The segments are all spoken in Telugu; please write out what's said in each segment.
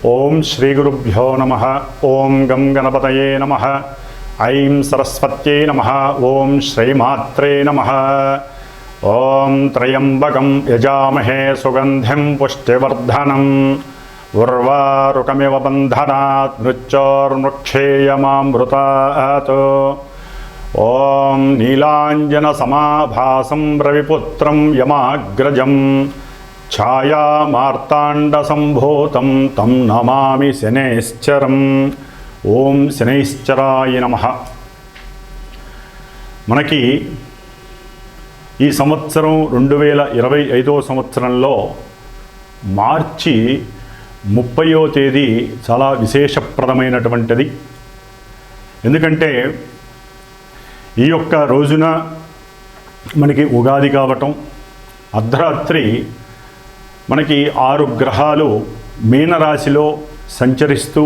ఓం శ్రీ గురుభ్యో నమః. ఓం గం గణపతయే నమః. ఐం సరస్వత్యై నమః. ఓం శ్రీమాత్రే నమః. ఓం త్రయంబకం యజామహే సుగంధిం పుష్టివర్ధనం ఉర్వారుకమివ బంధనాత్ మృత్యోర్మృక్షేయమామృతాత్. ఓం నీలాంజన సమాభాసం రవిపుత్రం యమాగ్రజం ఛాయామార్తాండసంభూతం తం నమామి శనైశ్చరం. ఓం శనైశ్చరాయ నమః. మనకి ఈ సంవత్సరం 2025 సంవత్సరంలో మార్చి 30వ తేదీ చాలా విశేషప్రదమైనటువంటిది. ఎందుకంటే ఈ యొక్క రోజున మనకి ఉగాది కావటం, అర్ధరాత్రి మనకి 6 గ్రహాలు మీనరాశిలో సంచరిస్తూ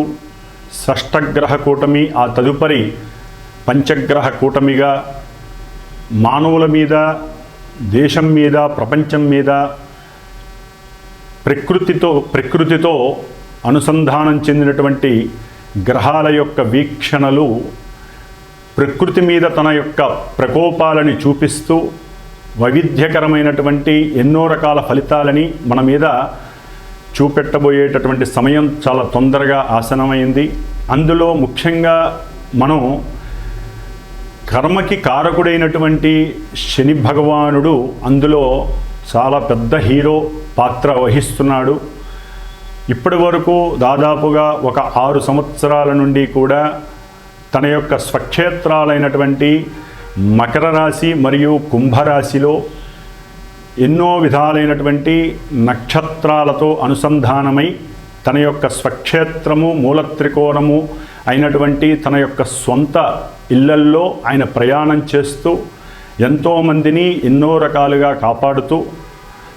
షష్టగ్రహ కూటమి, ఆ తదుపరి పంచగ్రహ కూటమిగా మానవుల మీద, దేశం మీద, ప్రపంచం మీద ప్రకృతితో అనుసంధానం చెందినటువంటి గ్రహాల యొక్క వీక్షణలు ప్రకృతి మీద తన యొక్క ప్రకోపాలని చూపిస్తూ వైవిధ్యకరమైనటువంటి ఎన్నో రకాల ఫలితాలని మన మీద చూపెట్టబోయేటటువంటి సమయం చాలా తొందరగా ఆసనమైంది. అందులో ముఖ్యంగా మనం కర్మకి కారకుడైనటువంటి శని భగవానుడు అందులో చాలా పెద్ద హీరో పాత్ర వహిస్తున్నాడు. ఇప్పటి వరకు దాదాపుగా ఒక 6 సంవత్సరాల నుండి కూడా తన యొక్క స్వక్షేత్రాలైనటువంటి మకర రాశి మరియు కుంభరాశిలో ఎన్నో విధాలైనటువంటి నక్షత్రాలతో అనుసంధానమై తన యొక్క స్వక్షేత్రము, మూలత్రికోణము అయినటువంటి తన యొక్క స్వంత ఇళ్లల్లో ఆయన ప్రయాణం చేస్తూ ఎంతోమందిని ఎన్నో రకాలుగా కాపాడుతూ,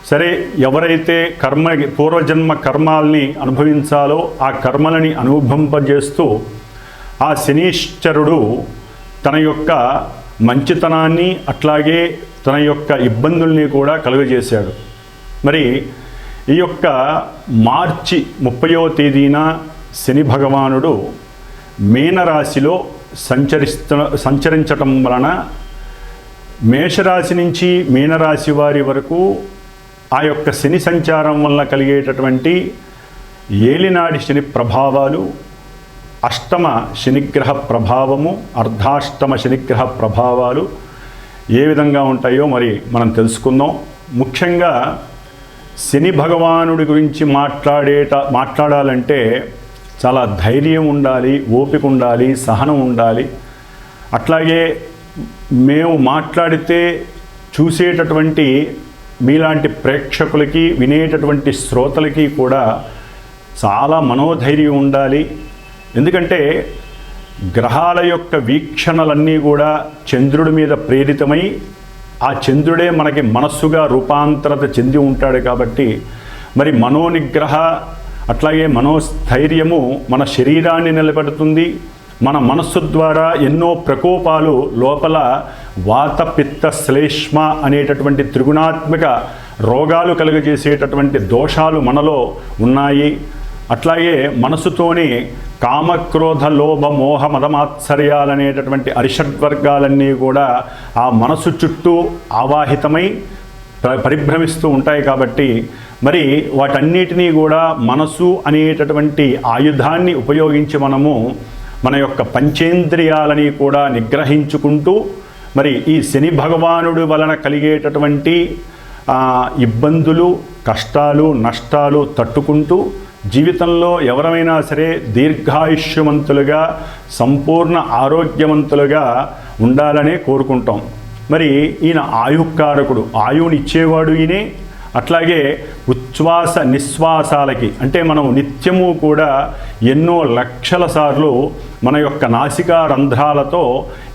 సరే ఎవరైతే పూర్వజన్మ కర్మాల్ని అనుభవించాలో ఆ కర్మలని అనుభవింపజేస్తూ ఆ శనీశ్వరుడు తన యొక్క మంచితనాన్ని అట్లాగే తన యొక్క ఇబ్బందుల్ని కూడా కలుగజేశాడు. మరి ఈ యొక్క మార్చి 30వ తేదీన శని భగవానుడు మీనరాశిలో సంచరించటం వలన మేషరాశి నుంచి మీనరాశి వారి వరకు ఆ యొక్క శని సంచారం వలన కలిగేటటువంటి ఏలినాడి శని ప్రభావాలు, అష్టమ శనిగ్రహ ప్రభావము, అర్ధాష్టమ శనిగ్రహ ప్రభావాలు ఏ విధంగా ఉంటాయో మరి మనం తెలుసుకుందాం. ముఖ్యంగా శని భగవానుడి గురించి మాట్లాడాలంటే చాలా ధైర్యం ఉండాలి, ఓపిక ఉండాలి, సహనం ఉండాలి. అట్లాగే మేము మాట్లాడితే చూసేటటువంటి మీలాంటి ప్రేక్షకులకి, వినేటటువంటి శ్రోతలకి కూడా చాలా మనోధైర్యం ఉండాలి. ఎందుకంటే గ్రహాల యొక్క వీక్షణలన్నీ కూడా చంద్రుడి మీద ప్రేరితమై ఆ చంద్రుడే మనకి మనస్సుగా రూపాంతరత చెంది ఉంటాడు. కాబట్టి మరి మనోనిగ్రహ అట్లాగే మనోస్థైర్యము మన శరీరాన్ని నిలబెడుతుంది. మన మనస్సు ద్వారా ఎన్నో ప్రకోపాలు లోపల వాత పిత్త శ్లేష్మ అనేటటువంటి త్రిగుణాత్మక రోగాలు కలుగజేసేటటువంటి దోషాలు మనలో ఉన్నాయి. అట్లాగే మనసుతోనే కామక్రోధ లోభ మోహ మదమాత్సర్యాలనేటటువంటి అరిషడ్వర్గాలన్నీ కూడా ఆ మనసు చుట్టూ ఆవాహితమై పరిభ్రమిస్తూ ఉంటాయి. కాబట్టి మరి వాటన్నిటినీ కూడా మనసు అనేటటువంటి ఆయుధాన్ని ఉపయోగించి మనము మన యొక్క పంచేంద్రియాలని కూడా నిగ్రహించుకుంటూ మరి ఈ శని భగవానుడి వలన కలిగేటటువంటి ఇబ్బందులు, కష్టాలు, నష్టాలు తట్టుకుంటూ జీవితంలో ఎవరైనా సరే దీర్ఘాయుష్యవంతులుగా, సంపూర్ణ ఆరోగ్యవంతులుగా ఉండాలనే కోరుకుంటాం. మరి ఈయన ఆయుకారకుడు, ఆయువునిచ్చేవాడు ఈయనే. అట్లాగే ఉచ్ఛ్వాస నిశ్వాసాలకి అంటే మనం నిత్యము కూడా ఎన్నో లక్షల సార్లు మన యొక్క నాసికా రంధ్రాలతో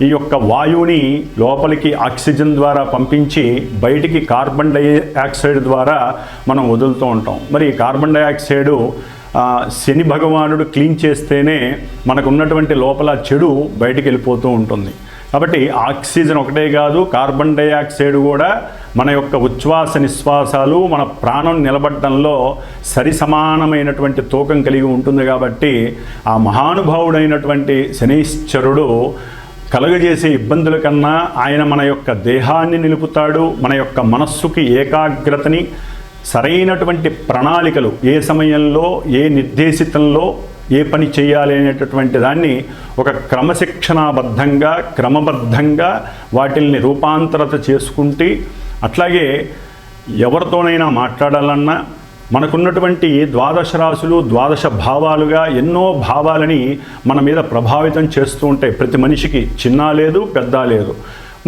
ఈ యొక్క వాయువుని లోపలికి ఆక్సిజన్ ద్వారా పంపించి బయటికి కార్బన్ డైఆక్సైడ్ ద్వారా మనం వదులుతూ ఉంటాం. మరి కార్బన్ డైఆక్సైడు శని భగవానుడు క్లీన్ చేస్తేనే మనకు ఉన్నటువంటి లోపల చెడు బయటికి వెళ్ళిపోతూ ఉంటుంది. కాబట్టి ఆక్సిజన్ ఒకటే కాదు, కార్బన్ డైఆక్సైడ్ కూడా మన యొక్క ఉచ్ఛ్వాస నిశ్వాసాలు మన ప్రాణం నిలబడడంలో సరి సమానమైనటువంటి తూకం కలిగి ఉంటుంది. కాబట్టి ఆ మహానుభావుడైనటువంటి శనైశ్చరుడు కలుగజేసే ఇబ్బందుల కన్నా ఆయన మన యొక్క దేహాన్ని నిలుపుతాడు, మన యొక్క మనస్సుకి ఏకాగ్రతని, సరైనటువంటి ప్రణాళికలు ఏ సమయంలో ఏ నిర్దేశితంలో ఏ పని చేయాలి అనేటటువంటి దాన్ని ఒక క్రమశిక్షణాబద్ధంగా క్రమబద్ధంగా వాటిల్ని రూపాంతరత చేసుకుంటే, అట్లాగే ఎవరితోనైనా మాట్లాడాలన్నా మనకున్నటువంటి ద్వాదశ రాశులు ద్వాదశ భావాలుగా ఎన్నో భావాలని మన మీద ప్రభావితం చేస్తూ ఉంటాయి. ప్రతి మనిషికి చిన్న లేదు పెద్ద లేదు.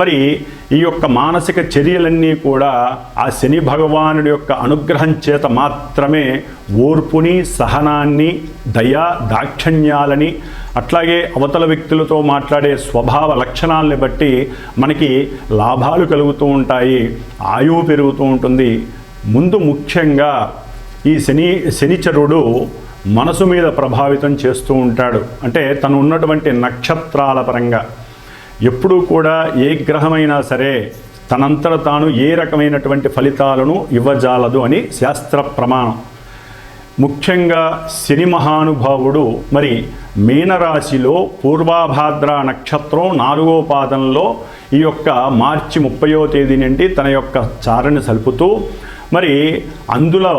మరి ఈ యొక్క మానసిక చర్యలన్నీ కూడా ఆ శని భగవానుడి యొక్క అనుగ్రహం చేత మాత్రమే ఓర్పుని, సహనాన్ని, దయా దాక్షిణ్యాలని, అట్లాగే అవతల వ్యక్తులతో మాట్లాడే స్వభావ లక్షణాలని బట్టి మనకి లాభాలు కలుగుతూ ఉంటాయి, ఆయువు పెరుగుతూ ఉంటుంది. ముందు ముఖ్యంగా ఈ శనిచరుడు మనసు మీద ప్రభావితం చేస్తూ ఉంటాడు. అంటే తను ఉన్నటువంటి నక్షత్రాల పరంగా ఎప్పుడూ కూడా ఏ గ్రహమైనా సరే తనంతట తాను ఏ రకమైనటువంటి ఫలితాలను ఇవ్వజాలదు అని శాస్త్ర ప్రమాణం. ముఖ్యంగా శని మహానుభావుడు మరి మీనరాశిలో పూర్వాభాద్ర నక్షత్రం 4వ పాదంలో ఈ యొక్క మార్చి 30వ తేదీ నుండి తన యొక్క చారణ సలుపుతూ మరి అందులో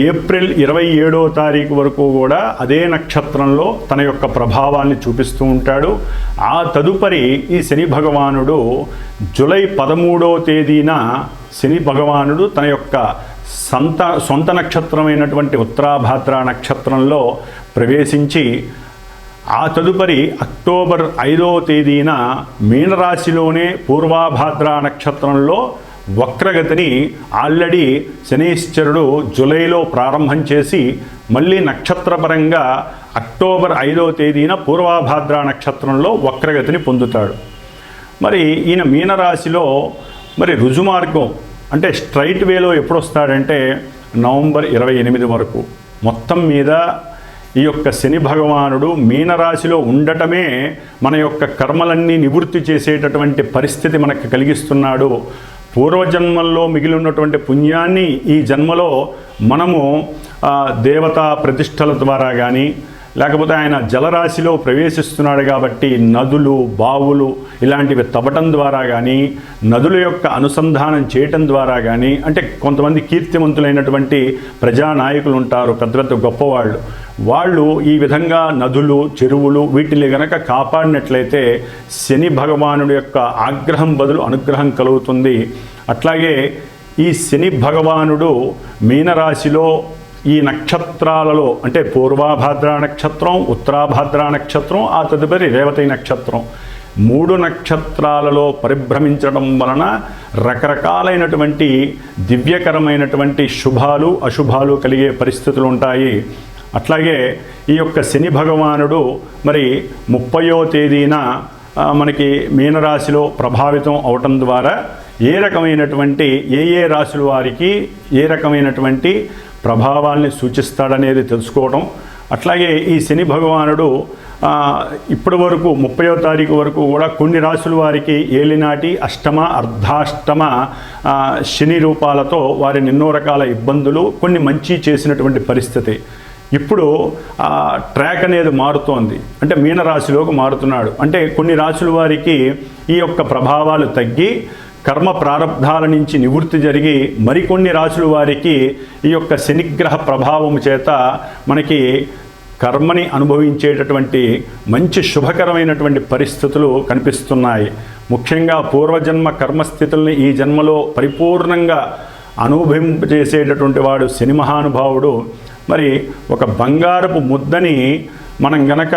ఏప్రిల్ 27వ తారీఖు వరకు కూడా అదే నక్షత్రంలో తన యొక్క ప్రభావాన్ని చూపిస్తూ ఉంటాడు. ఆ తదుపరి ఈ శని భగవానుడు జూలై 13వ తేదీన శని భగవానుడు తన యొక్క సొంత నక్షత్రమైనటువంటి ఉత్తరాభాద్ర నక్షత్రంలో ప్రవేశించి ఆ తదుపరి అక్టోబర్ 5వ తేదీన మీనరాశిలోనే పూర్వాభాద్ర నక్షత్రంలో వక్రగతిని ఆల్రెడీ శనైశ్చరుడు జూలైలో ప్రారంభం చేసి మళ్ళీ నక్షత్రపరంగా అక్టోబర్ 5వ తేదీన పూర్వాభాద్ర నక్షత్రంలో వక్రగతిని పొందుతాడు. మరి ఈయన మీనరాశిలో మరి రుజుమార్గం అంటే స్ట్రైట్ వేలో ఎప్పుడు వస్తాడంటే నవంబర్ 28 వరకు. మొత్తం మీద ఈ యొక్క శని భగవానుడు మీనరాశిలో ఉండటమే మన యొక్క కర్మలన్నీ నివృత్తి చేసేటటువంటి పరిస్థితి మనకు కలిగిస్తున్నాడు. పూర్వజన్మల్లో మిగిలి ఉన్నటువంటి పుణ్యాన్ని ఈ జన్మలో మనము దేవతా ప్రతిష్టల ద్వారా కానీ లేకపోతే ఆయన జలరాశిలో ప్రవేశిస్తున్నాడు కాబట్టి నదులు, బావులు ఇలాంటివి తవ్వటం ద్వారా కానీ, నదుల యొక్క అనుసంధానం చేయటం ద్వారా కానీ, అంటే కొంతమంది కీర్తివంతులైనటువంటి ప్రజానాయకులు ఉంటారు, పెద్ద పెద్ద గొప్పవాళ్ళు, వాళ్ళు ఈ విధంగా నదులు, చెరువులు వీటిని గనక కాపాడినట్లయితే శని భగవానుడి యొక్క ఆగ్రహం బదులు అనుగ్రహం కలుగుతుంది. అట్లాగే ఈ శని భగవానుడు మీనరాశిలో ఈ నక్షత్రాలలో అంటే పూర్వాభాద్ర నక్షత్రం, ఉత్తరాభాద్ర నక్షత్రం, ఆ తదుపరి రేవతి నక్షత్రం 3 నక్షత్రాలలో పరిభ్రమించడం వలన రకరకాలైనటువంటి దివ్యకరమైనటువంటి శుభాలు అశుభాలు కలిగే పరిస్థితులు ఉంటాయి. అట్లాగే ఈ యొక్క శని భగవానుడు మరి 30వ తేదీన మనకి మీనరాశిలో ప్రభావితం అవటం ద్వారా ఏ రకమైనటువంటి ఏ రాశుల వారికి ఏ రకమైనటువంటి ప్రభావాల్ని సూచిస్తాడనేది తెలుసుకోవడం. అట్లాగే ఈ శని భగవానుడు ఇప్పటి వరకు 30వ తారీఖు వరకు కూడా కొన్ని రాశుల వారికి ఏలినాటి అష్టమ అర్ధాష్టమ శని రూపాలతో వారిని ఎన్నో రకాల ఇబ్బందులు కొన్ని మంచి చేసినటువంటి పరిస్థితి. ఇప్పుడు ట్రాక్ అనేది మారుతోంది, అంటే మీనరాశిలోకి మారుతున్నాడు. అంటే కొన్ని రాశుల వారికి ఈ యొక్క ప్రభావాలు తగ్గి కర్మ ప్రారంధాల నుంచి నివృత్తి జరిగి మరికొన్ని రాశుల వారికి ఈ యొక్క శనిగ్రహ ప్రభావము చేత మనకి కర్మని అనుభవించేటటువంటి మంచి శుభకరమైనటువంటి పరిస్థితులు కనిపిస్తున్నాయి. ముఖ్యంగా పూర్వజన్మ కర్మస్థితుల్ని ఈ జన్మలో పరిపూర్ణంగా అనుభవింపజేసేటటువంటి వాడు శని మహానుభావుడు. మరి ఒక బంగారపు ముద్దని మనం గనక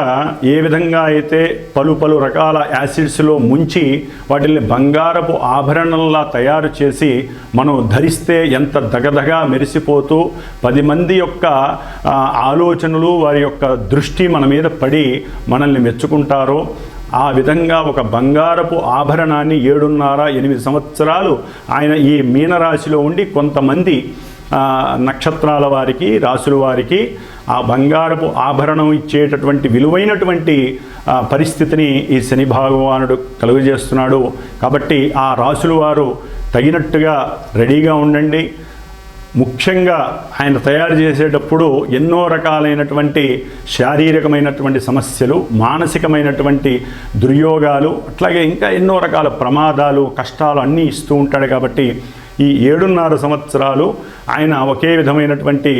ఏ విధంగా అయితే పలు రకాల యాసిడ్స్లో ముంచి వాటిని బంగారపు ఆభరణంలా తయారు చేసి మనం ధరిస్తే ఎంత దగదగా మెరిసిపోతూ 10 మంది యొక్క ఆలోచనలు వారి యొక్క దృష్టి మన మీద పడి మనల్ని మెచ్చుకుంటారో ఆ విధంగా ఒక బంగారపు ఆభరణాన్ని 7.5-8 సంవత్సరాలు ఆయన ఈ మీనరాశిలో ఉండి కొంతమంది నక్షత్రాల వారికి, రాసుల వారికి ఆ బంగారపు ఆభరణం ఇచ్చేటటువంటి విలువైనటువంటి పరిస్థితిని ఈ శని భగవానుడు కలుగజేస్తున్నాడు. కాబట్టి ఆ రాసుల వారు తగినట్టుగా రెడీగా ఉండండి. ముఖ్యంగా ఆయన తయారు చేసేటప్పుడు ఎన్నో రకాలైనటువంటి శారీరకమైనటువంటి సమస్యలు, మానసికమైనటువంటి దుర్యోగాలు, అట్లాగే ఇంకా ఎన్నో రకాల ప్రమాదాలు, కష్టాలు అన్నీ ఇస్తూ ఉంటాడు. కాబట్టి ఈ 7.5 సంవత్సరాలు ఆయన ఒకే విధమైనటువంటి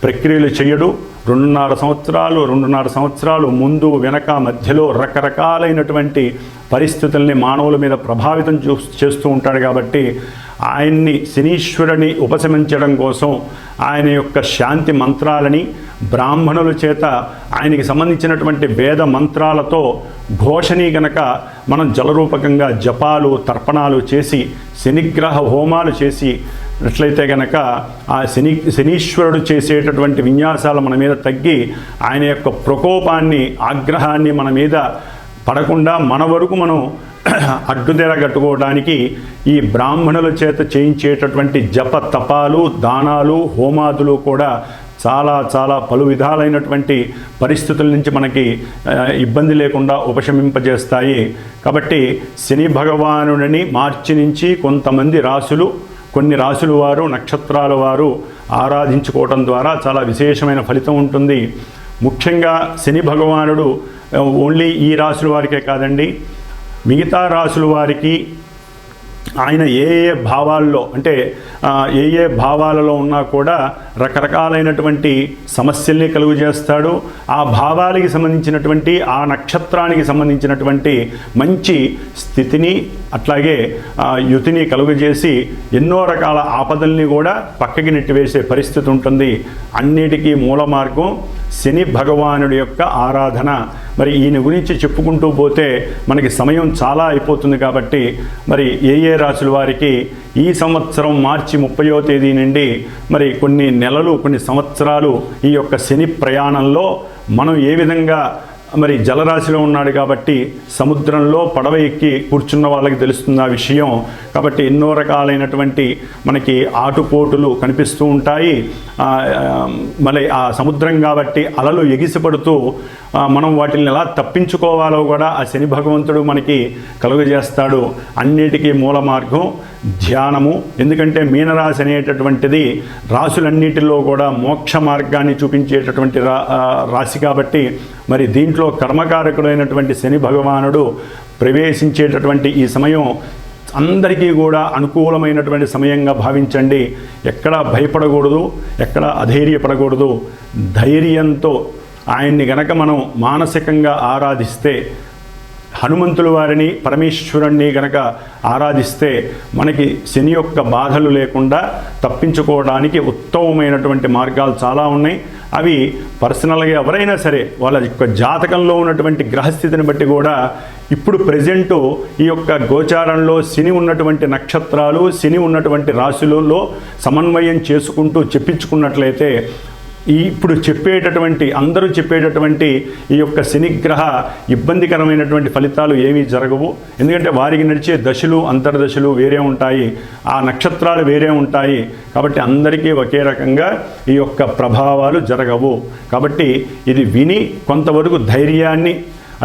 ప్రక్రియలు చేయడు. 2.5 సంవత్సరాలు ముందు వెనక మధ్యలో రకరకాలైనటువంటి పరిస్థితుల్ని మానవుల మీద ప్రభావితం చేస్తూ ఉంటాడు. కాబట్టి ఆయన్ని శనీశ్వరుని ఉపశమించడం కోసం ఆయన యొక్క శాంతి మంత్రాలని బ్రాహ్మణుల చేత ఆయనకి సంబంధించినటువంటి వేద మంత్రాలతో ఘోషని గనక మనం జలరూపకంగా జపాలు, తర్పణాలు చేసి శనిగ్రహ హోమాలు చేసి అట్లయితే గనక ఆ శనీశ్వరుడు చేసేటటువంటి విన్యాసాలు మన మీద తగ్గి ఆయన యొక్క ప్రకోపాన్ని, ఆగ్రహాన్ని మన మీద పడకుండా మన వరకు మనం అడ్డుదెర కట్టుకోవడానికి ఈ బ్రాహ్మణుల చేత చేయించేటటువంటి జప తపాలు, దానాలు, హోమాదులు కూడా చాలా పలు విధాలైనటువంటి పరిస్థితుల నుంచి మనకి ఇబ్బంది లేకుండా ఉపశమింపజేస్తాయి. కాబట్టి శని భగవానుడిని మార్చి నుంచి కొంతమంది రాసులు, కొన్ని రాసుల వారు, నక్షత్రాల వారు ఆరాధించుకోవటం ద్వారా చాలా విశేషమైన ఫలితం ఉంటుంది. ముఖ్యంగా శని భగవానుడు ఓన్లీ ఈ రాసుల వారికే కాదండి, మిగతా రాసుల వారికి ఆయన ఏ భావాల్లో అంటే ఏ భావాలలో ఉన్నా కూడా రకరకాలైనటువంటి సమస్యల్ని కలుగు చేస్తాడు. ఆ భావాలకి సంబంధించినటువంటి, ఆ నక్షత్రానికి సంబంధించినటువంటి మంచి స్థితిని అట్లాగే యుతిని కలుగజేసి ఎన్నో రకాల ఆపదల్ని కూడా పక్కకి నెట్టివేసే పరిస్థితి ఉంటుంది. అన్నిటికీ మూల మార్గం శని భగవానుడి యొక్క ఆరాధన. మరి ఈయన గురించి చెప్పుకుంటూ పోతే మనకి సమయం చాలా అయిపోతుంది. కాబట్టి మరి ఏ రాసుల వారికి ఈ సంవత్సరం మార్చి 30వ తేదీ నుండి మరి కొన్ని నెలలు, కొన్ని సంవత్సరాలు ఈ యొక్క శని ప్రయాణంలో మనం ఏ విధంగా మరి జలరాశిలో ఉన్నాడు కాబట్టి సముద్రంలో పడవ ఎక్కి కూర్చున్న వాళ్ళకి తెలుస్తుంది ఆ విషయం. కాబట్టి ఎన్నో రకాలైనటువంటి మనకి ఆటుపోటులు కనిపిస్తూ ఉంటాయి. మళ్ళీ ఆ సముద్రం కాబట్టి అలలు ఎగిసిపడుతూ మనం వాటిని ఎలా తప్పించుకోవాలో కూడా ఆ శని భగవంతుడు మనకి కలుగజేస్తాడు. అన్నిటికీ మూల మార్గం ధ్యానము. ఎందుకంటే మీనరాశి అనేటటువంటిది రాశులన్నిటిలో కూడా మోక్ష మార్గాన్ని చూపించేటటువంటి రాశి కాబట్టి మరి దీంట్లో కర్మకారకుడైనటువంటి శని భగవానుడు ప్రవేశించేటటువంటి ఈ సమయం అందరికీ కూడా అనుకూలమైనటువంటి సమయంగా భావించండి. ఎక్కడ భయపడకూడదు, ఎక్కడ అధైర్యపడకూడదు. ధైర్యంతో ఆయన్ని గనక మనం మానసికంగా ఆరాధిస్తే, హనుమంతుల వారిని, పరమేశ్వరుణ్ణి గనక ఆరాధిస్తే మనకి శని యొక్క బాధలు లేకుండా తప్పించుకోవడానికి ఉత్తమమైనటువంటి మార్గాలు చాలా ఉన్నాయి. అవి పర్సనల్గా ఎవరైనా సరే వాళ్ళ యొక్క జాతకంలో ఉన్నటువంటి గ్రహస్థితిని బట్టి కూడా ఇప్పుడు ప్రజెంటు ఈ యొక్క గోచారంలో శని ఉన్నటువంటి నక్షత్రాలు, శని ఉన్నటువంటి రాశులలో సమన్వయం చేసుకుంటూ చెప్పించుకున్నట్లయితే ఇప్పుడు చెప్పేటటువంటి అందరూ చెప్పేటటువంటి ఈ యొక్క శనిగ్రహ ఇబ్బందికరమైనటువంటి ఫలితాలు ఏమీ జరగవు. ఎందుకంటే వారికి నడిచే దశలు, అంతర్దశలు వేరే ఉంటాయి, ఆ నక్షత్రాలు వేరే ఉంటాయి. కాబట్టి అందరికీ ఒకే రకంగా ఈ యొక్క ప్రభావాలు జరగవు. కాబట్టి ఇది విని కొంతవరకు ధైర్యాన్ని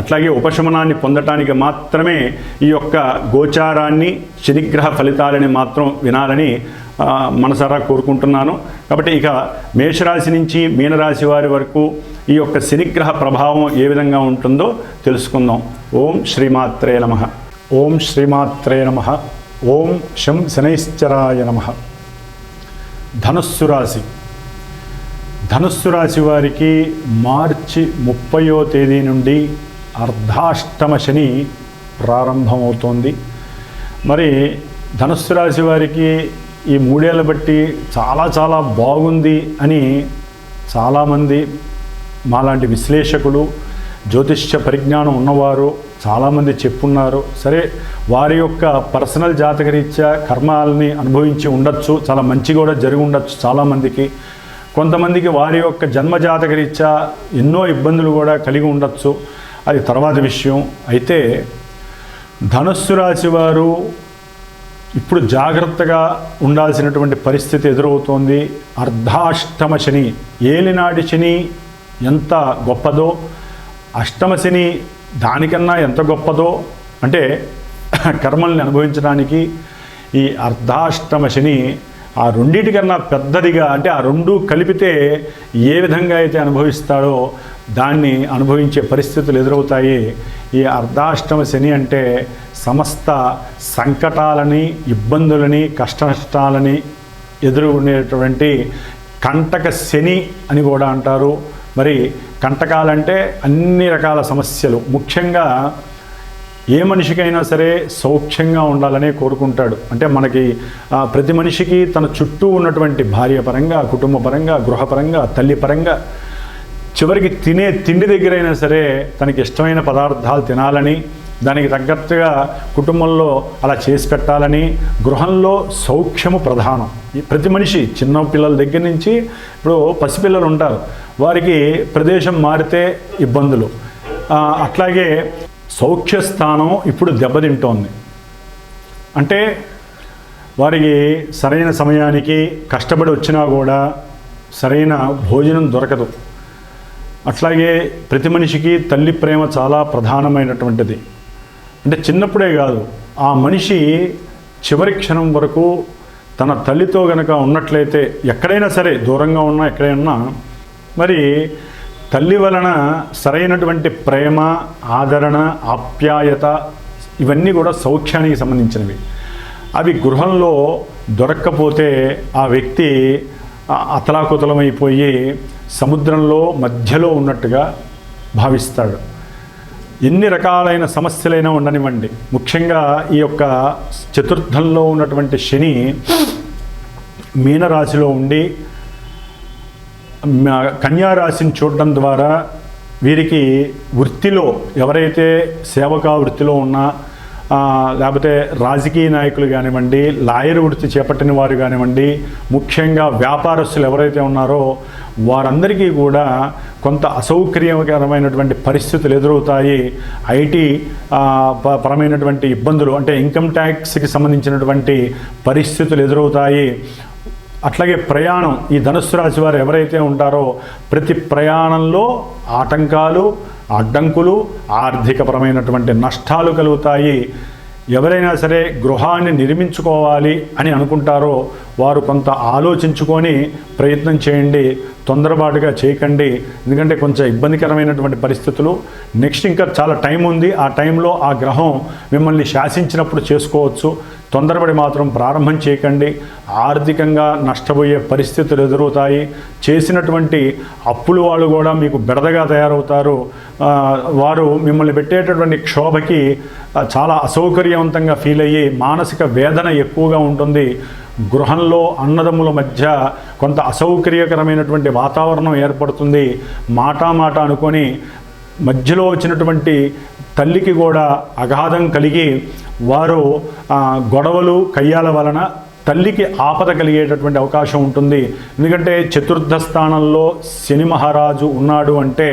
అట్లాగే ఉపశమనాన్ని పొందటానికి మాత్రమే ఈ యొక్క గోచారాన్ని, శనిగ్రహ ఫలితాలని మాత్రం వినాలని మనసారా కోరుకుంటున్నాను. కాబట్టి ఇక మేషరాశి నుంచి మీనరాశి వారి వరకు ఈ యొక్క శనిగ్రహ ప్రభావం ఏ విధంగా ఉంటుందో తెలుసుకుందాం. ఓం శ్రీమాత్రే నమః. ఓం శ్రీమాత్రే నమః. ఓం శం శనైశ్చరాయ నమః. ధనుస్సు రాశి. ధనుస్సు రాశి వారికి మార్చి 30వ తేదీ నుండి అర్ధాష్టమ శని ప్రారంభమవుతోంది. మరి ధనుస్సు రాశి వారికి ఈ 3 ఏళ్ళ బట్టి చాలా బాగుంది అని చాలామంది మాలాంటి విశ్లేషకులు, జ్యోతిష్య పరిజ్ఞానం ఉన్నవారు చాలామంది చెప్పున్నారు. సరే, వారి యొక్క పర్సనల్ జాతకరీత్యా కర్మాలని అనుభవించి ఉండొచ్చు, చాలా మంచి కూడా జరిగి ఉండొచ్చు చాలామందికి. కొంతమందికి వారి యొక్క జన్మజాతకరీత్యా ఎన్నో ఇబ్బందులు కూడా కలిగి ఉండొచ్చు, అది తర్వాత విషయం. అయితే ధనుస్సు రాశి వారు ఇప్పుడు జాగ్రత్తగా ఉండాల్సినటువంటి పరిస్థితి ఎదురవుతోంది. అర్ధాష్టమ శని, ఏలినాటి శని ఎంత గొప్పదో, అష్టమ శని దానికన్నా ఎంత గొప్పదో, అంటే కర్మల్ని అనుభవించడానికి ఈ అర్ధాష్టమ శని ఆ రెండింటికన్నా పెద్దదిగా, అంటే ఆ రెండు కలిపితే ఏ విధంగా అయితే అనుభవిస్తాడో దాన్ని అనుభవించే పరిస్థితులు ఎదురవుతాయి. ఈ అర్ధాష్టమ శని అంటే సమస్త సంకటాలని, ఇబ్బందులని, కష్టనష్టాలని ఎదుర్కొనేటువంటి కంటక శని అని కూడా అంటారు. మరి కంటకాలంటే అన్ని రకాల సమస్యలు, ముఖ్యంగా ఏ మనిషికైనా సరే సౌఖ్యంగా ఉండాలనే కోరుకుంటాడు. అంటే మనకి ప్రతి మనిషికి తన చుట్టూ ఉన్నటువంటి భార్య పరంగా, కుటుంబ పరంగా, గృహపరంగా, తల్లి పరంగా, చివరికి తినే తిండి దగ్గరైనా సరే తనకి ఇష్టమైన పదార్థాలు తినాలని, దానికి తగ్గట్టుగా కుటుంబంలో అలా చేసి పెట్టాలని, గృహంలో సౌఖ్యము ప్రధానం. ప్రతి మనిషి, చిన్న పిల్లల దగ్గర నుంచి ఇప్పుడు పసిపిల్లలు ఉంటారు, వారికి ప్రదేశం మారితే ఇబ్బందులు. అట్లాగే సౌఖ్యస్థానం ఇప్పుడు దెబ్బతింటోంది. అంటే వారికి సరైన సమయానికి కష్టపడి వచ్చినా కూడా సరైన భోజనం దొరకదు. అట్లాగే ప్రతి మనిషికి తల్లి ప్రేమ చాలా ప్రధానమైనటువంటిది. అంటే చిన్నప్పుడే కాదు, ఆ మనిషి చివరి క్షణం వరకు తన తల్లితో గనక ఉన్నట్లయితే, ఎక్కడైనా సరే దూరంగా ఉన్నా ఎక్కడైనా, మరి తల్లి వలన సరైనటువంటి ప్రేమ, ఆదరణ, ఆప్యాయత ఇవన్నీ కూడా సౌఖ్యానికి సంబంధించినవి. అవి గృహంలో దొరక్కపోతే ఆ వ్యక్తి అతలాకుతలమైపోయి సముద్రంలో మధ్యలో ఉన్నట్టుగా భావిస్తాడు. ఎన్ని రకాలైన సమస్యలైనా ఉండనివ్వండి, ముఖ్యంగా ఈ యొక్క చతుర్థంలో ఉన్నటువంటి శని మీనరాశిలో ఉండి కన్యారాశిని చూడడం ద్వారా వీరికి వృత్తిలో ఎవరైతే సేవకా వృత్తిలో ఉన్నా, లేకపోతే రాజకీయ నాయకులు కానివ్వండి, లాయర్ వృత్తి చేపట్టిన వారు కానివ్వండి, ముఖ్యంగా వ్యాపారస్తులు ఎవరైతే ఉన్నారో వారందరికీ కూడా కొంత అసౌకర్యకరమైనటువంటి పరిస్థితులు ఎదురవుతాయి. ఐటీ పరమైనటువంటి ఇబ్బందులు, అంటే ఇన్కమ్ ట్యాక్స్కి సంబంధించినటువంటి పరిస్థితులు ఎదురవుతాయి. అట్లాగే ప్రయాణం, ఈ ధనుస్సు రాశి వారు ఎవరైతే ఉంటారో ప్రతి ప్రయాణంలో ఆటంకాలు, అడ్డంకులు, ఆర్థికపరమైనటువంటి నష్టాలు కలుగుతాయి. ఎవరైనా సరే గృహాన్ని నిర్మించుకోవాలి అని అనుకుంటారో వారు కొంత ఆలోచించుకొని ప్రయత్నం చేయండి, తొందరపాటుగా చేయకండి. ఎందుకంటే కొంచెం ఇబ్బందికరమైనటువంటి పరిస్థితులు. నెక్స్ట్ ఇంకా చాలా టైం ఉంది, ఆ టైంలో ఆ గ్రహం మిమ్మల్ని శాసించినప్పుడు చేసుకోవచ్చు. తొందరపడి మాత్రం ప్రారంభం చేయకండి. ఆర్థికంగా నష్టపోయే పరిస్థితులు ఎదురవుతాయి. చేసినటువంటి అప్పులు వాళ్ళు కూడా మీకు బెడదగా తయారవుతారు. వారు మిమ్మల్ని పెట్టేటటువంటి క్షోభకి చాలా అసౌకర్యవంతంగా ఫీల్ అయ్యి మానసిక వేదన ఎక్కువగా ఉంటుంది. గృహంలో అన్నదమ్ముల మధ్య కొంత అసౌకర్యకరమైనటువంటి వాతావరణం ఏర్పడుతుంది. మాట అనుకొని మధ్యలో వచ్చినటువంటి తల్లికి కూడా అగాధం కలిగి వారు గొడవలు కయ్యాల వలన తల్లికి ఆపద కలిగేటటువంటి అవకాశం ఉంటుంది. ఎందుకంటే చతుర్థ స్థానంలో శని మహారాజు ఉన్నాడు అంటే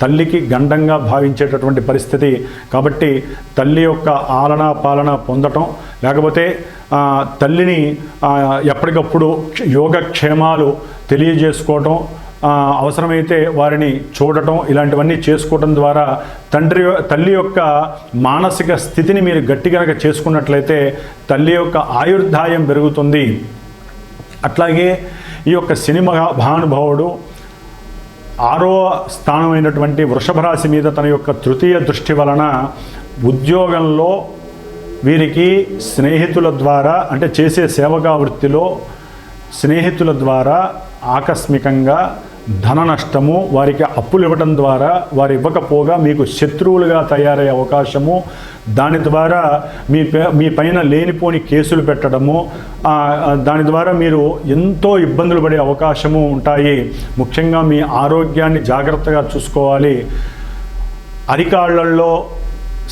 తల్లికి గండంగా భావించేటటువంటి పరిస్థితి. కాబట్టి తల్లి యొక్క ఆలన పాలన పొందటం, లేకపోతే తల్లిని ఎప్పటికప్పుడు యోగక్షేమాలు తెలియజేసుకోవటం, అవసరమైతే వారిని చూడటం, ఇలాంటివన్నీ చేసుకోవటం ద్వారా తల్లి యొక్క మానసిక స్థితిని మీరు గట్టి కనుక చేసుకున్నట్లయితే తల్లి యొక్క ఆయుర్దాయం పెరుగుతుంది. అట్లాగే ఈ యొక్క శని మహానుభావుడు 6వ స్థానమైనటువంటి వృషభ రాశి మీద తన యొక్క తృతీయ దృష్టి వలన ఉద్యోగంలో వీరికి స్నేహితుల ద్వారా, అంటే చేసే సేవకా వృత్తిలో స్నేహితుల ద్వారా ఆకస్మికంగా ధన నష్టము, వారికి అప్పులు ఇవ్వడం ద్వారా వారు ఇవ్వకపోగా మీకు శత్రువులుగా తయారయ్యే అవకాశము, దాని ద్వారా మీ పైన లేనిపోని కేసులు పెట్టడము, దాని ద్వారా మీరు ఎంతో ఇబ్బందులు పడే అవకాశము ఉంటాయి. ముఖ్యంగా మీ ఆరోగ్యాన్ని జాగ్రత్తగా చూసుకోవాలి. అరికాళ్ళల్లో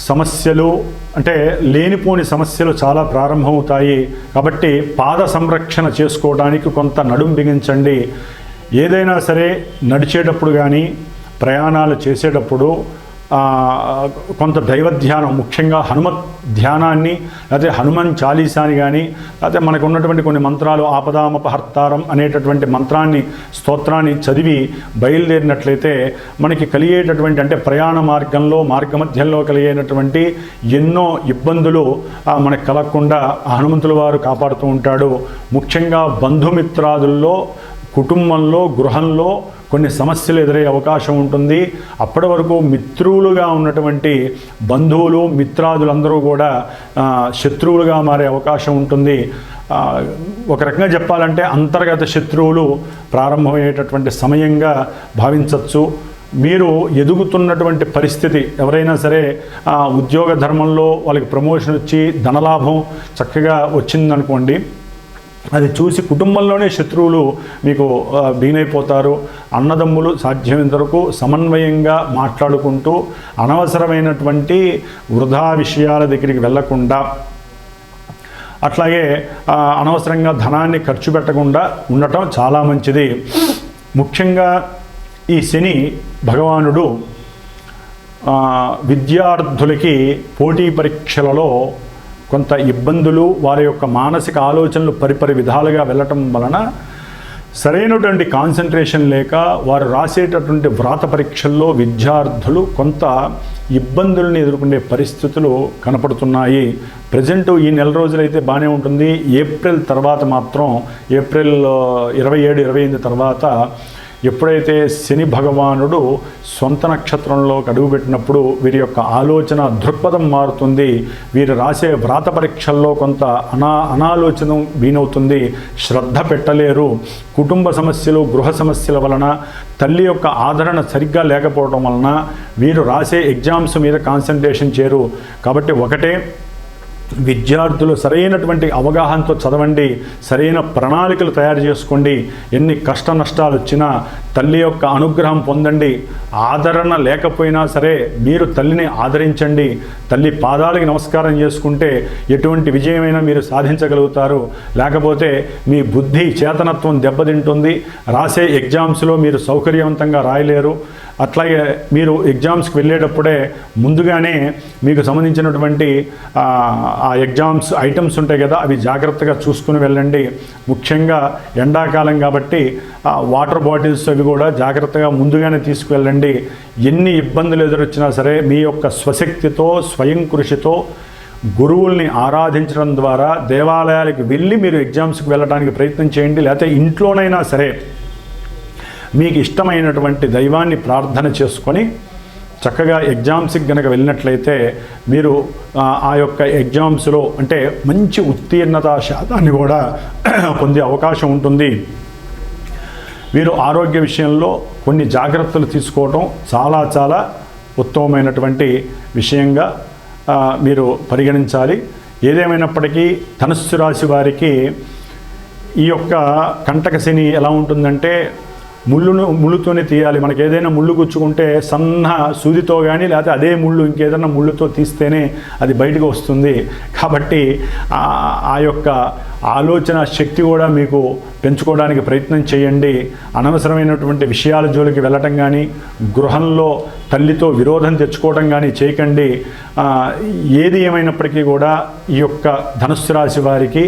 సమస్యలు, అంటే లేనిపోని సమస్యలు చాలా ప్రారంభమవుతాయి. కాబట్టి పాద సంరక్షణ చేసుకోవడానికి కొంత నడుం బిగించండి. ఏదైనా సరే నడిచేటప్పుడు కానీ ప్రయాణాలు చేసేటప్పుడు కొంత దైవ ధ్యానం, ముఖ్యంగా హనుమత్ ధ్యానాన్ని, లేకపోతే హనుమాన్ చాలీసాని కానీ, లేకపోతే మనకు ఉన్నటువంటి కొన్ని మంత్రాలు ఆపదామపహర్తారం అనేటటువంటి మంత్రాన్ని, స్తోత్రాన్ని చదివి బయలుదేరినట్లయితే మనకి కలిగేటటువంటి, అంటే ప్రయాణ మార్గంలో మార్గమధ్యంలో కలిగేటటువంటి ఎన్నో ఇబ్బందులు మనకు కలగకుండా హనుమంతుల వారు కాపాడుతూ ఉంటాడు. ముఖ్యంగా బంధుమిత్రాదుల్లో, కుటుంబంలో, గృహంలో కొన్ని సమస్యలు ఎదురయ్యే అవకాశం ఉంటుంది. అప్పటి వరకు మిత్రులుగా ఉన్నటువంటి బంధువులు, మిత్రాదులందరూ కూడా శత్రువులుగా మారే అవకాశం ఉంటుంది. ఒక రకంగా చెప్పాలంటే అంతర్గత శత్రువులు ప్రారంభమయ్యేటటువంటి సమయంగా భావించవచ్చు. మీరు ఎదుగుతున్నటువంటి పరిస్థితి, ఎవరైనా సరే ఉద్యోగ ధర్మంలో వాళ్ళకి ప్రమోషన్ వచ్చి ధనలాభం చక్కగా వచ్చిందనుకోండి, అది చూసి కుటుంబంలోనే శత్రువులు మీకు బీనైపోతారు. అన్నదమ్ములు సాధ్యమైనంత వరకు సమన్వయంగా మాట్లాడుకుంటూ అనవసరమైనటువంటి వృధా విషయాల దగ్గరికి వెళ్లకుండా, అట్లాగే అనవసరంగా ధనాన్ని ఖర్చు పెట్టకుండా ఉండటం చాలా మంచిది. ముఖ్యంగా ఈ శని భగవానుడు విద్యార్థులకి పోటీ పరీక్షలలో కొంత ఇబ్బందులు, వారి యొక్క మానసిక ఆలోచనలు పరిపరి విధాలుగా వెళ్ళటం వలన సరైనటువంటి కాన్సన్ట్రేషన్ లేక వారు రాసేటటువంటి వ్రాత పరీక్షల్లో విద్యార్థులు కొంత ఇబ్బందుల్ని ఎదుర్కొనే పరిస్థితులు కనపడుతున్నాయి. ప్రజెంట్ ఈ నెల రోజులైతే బాగానే ఉంటుంది. ఏప్రిల్ తర్వాత మాత్రం, ఏప్రిల్ 27, 28 తర్వాత ఎప్పుడైతే శని భగవానుడు సొంత నక్షత్రంలో అడుగుపెట్టినప్పుడు వీరి యొక్క ఆలోచన దృక్పథం మారుతుంది. వీరు రాసే వ్రాత పరీక్షల్లో కొంత అనాలోచన వీనవుతుంది. శ్రద్ధ పెట్టలేరు. కుటుంబ సమస్యలు, గృహ సమస్యల వలన, తల్లి యొక్క ఆదరణ సరిగ్గా లేకపోవడం వలన వీరు రాసే ఎగ్జామ్స్ మీద కాన్సన్ట్రేషన్ చేయరు. కాబట్టి ఒకటే, విద్యార్థులు సరైనటువంటి అవగాహనతో చదవండి, సరైన ప్రణాళికలు తయారు చేసుకోండి. ఎన్ని కష్ట నష్టాలు వచ్చినా తల్లి యొక్క అనుగ్రహం పొందండి. ఆదరణ లేకపోయినా సరే మీరు తల్లిని ఆదరించండి. తల్లి పాదాలకి నమస్కారం చేసుకుంటే ఎటువంటి విజయమైనా మీరు సాధించగలుగుతారు. లేకపోతే మీ బుద్ధి, చేతనత్వం దెబ్బతింటుంది. రాసే ఎగ్జామ్స్లో మీరు సౌకర్యవంతంగా రాయలేరు. అట్లాగే మీరు ఎగ్జామ్స్కి వెళ్ళేటప్పుడే ముందుగానే మీకు సంబంధించినటువంటి ఆ ఎగ్జామ్స్ ఐటమ్స్ ఉంటాయి కదా, అవి జాగ్రత్తగా చూసుకుని వెళ్ళండి. ముఖ్యంగా ఎండాకాలం కాబట్టి వాటర్ బాటిల్స్ అవి కూడా జాగ్రత్తగా ముందుగానే తీసుకువెళ్ళండి. ఎన్ని ఇబ్బందులు ఎదురొచ్చినా సరే మీ యొక్క స్వశక్తితో, స్వయం కృషితో, గురువుల్ని ఆరాధించడం ద్వారా దేవాలయాలకు వెళ్ళి మీరు ఎగ్జామ్స్కి వెళ్ళడానికి ప్రయత్నం చేయండి. లేకపోతే ఇంట్లోనైనా సరే మీకు ఇష్టమైనటువంటి దైవాన్ని ప్రార్థన చేసుకొని చక్కగా ఎగ్జామ్స్కి కనుక వెళ్ళినట్లయితే మీరు ఆ యొక్క ఎగ్జామ్స్లో అంటే మంచి ఉత్తీర్ణత శాతాన్ని కూడా పొందే అవకాశం ఉంటుంది. వీరు ఆరోగ్య విషయంలో కొన్ని జాగ్రత్తలు తీసుకోవటం చాలా చాలా ఉత్తమమైనటువంటి విషయంగా మీరు పరిగణించాలి. ఏదేమైనప్పటికీ ధనుస్సు రాశి వారికి ఈ యొక్క కంటక శని ఎలా ఉంటుందంటే, ముళ్ళుతోనే తీయాలి. మనకి ఏదైనా ముళ్ళు గుచ్చుకుంటే సన్న సూదితో కానీ, లేకపోతే అదే ముళ్ళు ఇంకేదైనా ముళ్ళుతో తీస్తేనే అది బయటకు వస్తుంది. కాబట్టి ఆ యొక్క ఆలోచన శక్తి కూడా మీకు పెంచుకోవడానికి ప్రయత్నం చేయండి. అనవసరమైనటువంటి విషయాల జోలికి వెళ్ళటం కానీ, గృహంలో తల్లితో విరోధం తెచ్చుకోవడం కానీ చేయకండి. ఏది ఏమైనప్పటికీ కూడా ఈ యొక్క ధనుస్సు రాశి వారికి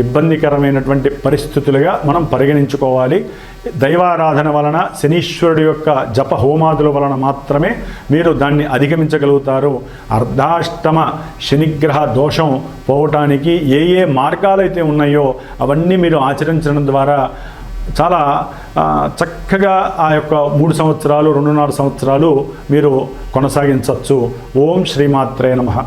ఇబ్బందికరమైనటువంటి పరిస్థితులుగా మనం పరిగణించుకోవాలి. దైవారాధన వలన, శనీశ్వరుడి యొక్క జప హోమాదుల వలన మాత్రమే మీరు దాన్ని అధిగమించగలుగుతారు. అర్ధాష్టమ శనిగ్రహ దోషం పోవటానికి ఏ ఏ మార్గాలైతే ఉన్నాయో అవన్నీ మీరు ఆచరించడం ద్వారా చాలా చక్కగా ఆ యొక్క 3 సంవత్సరాలు, 2.5 సంవత్సరాలు మీరు కొనసాగించవచ్చు. ఓం శ్రీమాత్రే నమః.